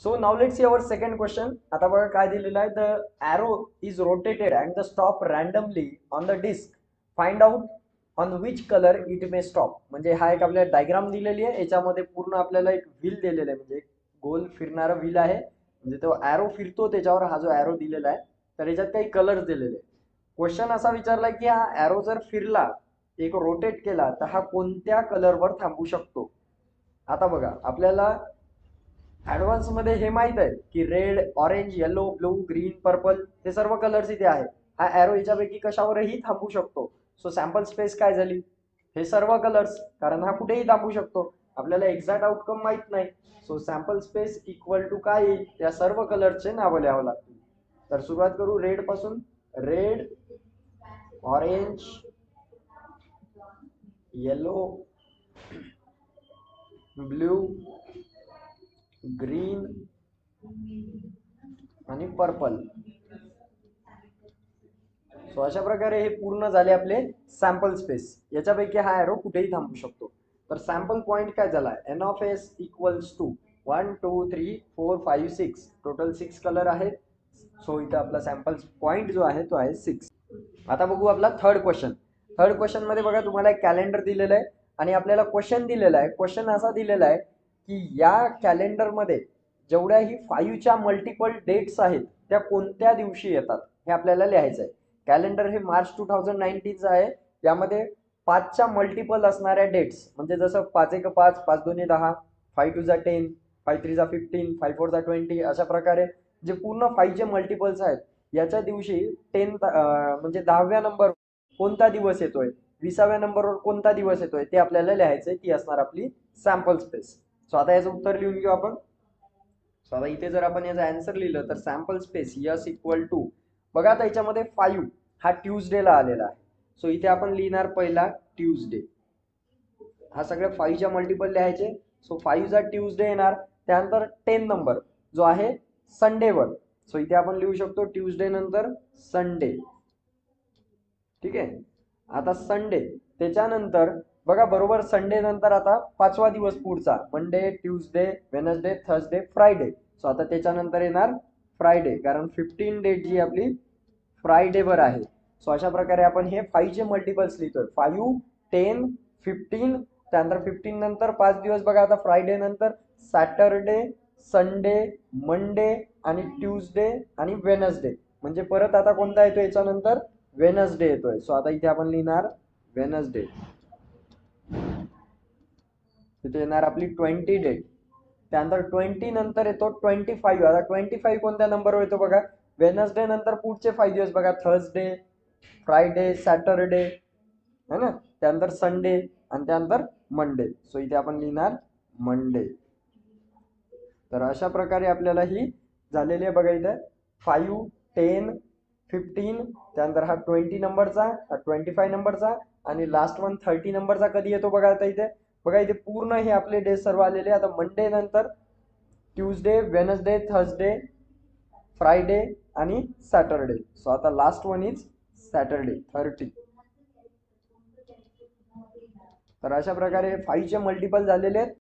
So now let's see our second question. आता बघा काय दिलेलं आहे. The arrow is rotated and the stop randomly on the disc. Find out on which colour it may stop. म्हणजे हा एक आपल्याला डायग्राम दिलेली आहे. याच्यामध्ये पूर्ण आपल्याला एक व्हील दिलेलं आहे, म्हणजे गोल फिरणारा व्हील आहे. म्हणजे तो ॲरो फिरतो त्याच्यावर हा जो ॲरो दिलेला आहे. तर याच्यात काही कलर्स दिलेले आहे. क्वेश्चन असा विचारला की हा ॲरो जर फिरला, एक रोटेट केला, तर हा कोणत्या कलरवर थांबू शकतो. आता बघा आपल्याला ऍडव्हान्स मध्ये हे माहित आहे की red, orange, yellow, blue, green, purple हे सर्व कलर्स इथे आहेत. हा ॲरो याच्यापैकी कशावरही थांबू शकतो. सो सॅम्पल स्पेस काय झाली, हे सर्व कलर्स, कारण हा कुठेही थांबू शकतो. आपल्याला एक्झॅक्ट आउटकम माहित नाही. So sample space equal to काय येईल, या सर्व कलरचे नावं लिहावं लागतील. तर सुरुवात करू रेड पासून. Red, orange, yellow, blue, green आणि पर्पल. सो अशा प्रकारे हे पूर्ण झाले आपले सॅम्पल स्पेस. याच्यापैकी हा ॲरो कुठेही थांबू शकतो. तर सॅम्पल पॉईंट काय झाला, n of S equals to 1 2 3 4 5 6. Total 6 colour आहेत. सो इथं आपला सॅम्पल पॉईंट जो आहे तो आहे 6. आता बघू आपला थर्ड क्वेश्चन. थर्ड क्वेश्चन मध्ये बघा तुम्हाला एक कॅलेंडर दिलेलं आहे आणि आपल्याला क्वेश्चन दिलेला आहे. क्वेश्चन असा दिलेला आहे की या कॅलेंडरमध्ये जेवढ्याही 5च्या मल्टिपल डेट्स आहेत त्या कोणत्या दिवशी येतात हे आपल्याला लिहायचं आहे. कॅलेंडर हे मार्च 2019चं आहे. यामध्ये 5च्या मल्टिपल असणाऱ्या डेट्स, म्हणजे जसं 5 1 5, 5 2 10, 5 2 10, 5 3 15, 5 4 20, अशा प्रकारे जे पूर्ण 5चे मल्टिपल्स आहेत याच्या दिवशी 10 म्हणजे 10व्या नंबर कोणता दिवस येतोय, 20व्या नंबरवर कोणता दिवस येतोय ते आपल्याला लिहायचंय. ती असणार आपली सॅम्पल स्पेस. सो आता याचं उत्तर लिहून घेऊ आपण. सो आता इथे जर आपण याचं आन्सर लिहिलं तर sample space S equal to, बघा आता याच्यामध्ये 5 हा ट्यूजडेला आलेला आहे. सो इथे आपण लिहिणार पहिला ट्यूजडे. हा सगळ्या 5च्या मल्टिपल लिहायचे. सो 5 चा ट्यूजडे येणार. त्यानंतर 10 नंबर जो आहे संडेवर. सो इथे आपण लिहू शकतो ट्यूजडे नंतर संडे. ठीक आहे. आता संडे त्याच्यानंतर बघा बरोबर संडे नंतर आता 5वा दिवस पुढचा Monday, Tuesday, Wednesday, Thursday, Friday. So आता त्याच्यानंतर येणार फ्रायडे, कारण 15 डेट जी आपली फ्रायडेवर आहे. सो अशा प्रकारे आपण हे 5चे मल्टिपल्स लिहितोय. 5 10 15. त्यानंतर 15 नंतर 5 दिवस बघा आता फ्रायडे नंतर सॅटरडे, संडे, मंडे आणि ट्यूजडे आणि वेनसडे. म्हणजे परत आता कोणता येतो याच्यानंतर, वेनसडे येतोय. सो आता इथे आपण लिहिणार वेनसडे. तिथे येणार आपली 20 डेट. त्यानंतर 20 नंतर येतो 25. आता 25 कोणत्या नंबरवर येतो बघा, वेनसडे नंतर पुढचे 5 दिवस बघा, थर्सडे, फ्रायडे, सॅटरडे है ना, त्यानंतर संडे आणि त्यानंतर मंडे. सो इथे आपण लिहिणार मंडे. तर अशा प्रकारे आपल्याला ही झालेली आहे बघा इथे 5 10 15. त्यानंतर हा 20 नंबरचा, हा 25 नंबरचा आणि लास्ट वन 30 नंबरचा कधी येतो बघा. आता इथे बघा इथे पूर्ण हे आपले डेज सर्व आलेले. आता मंडे नंतर ट्यूजडे, वेनसडे, थर्सडे, फ्रायडे आणि सॅटरडे. सो आता लास्ट वन इज सॅटरडे 30. तर अशा प्रकारे 5चे मल्टिपल झालेले आहेत.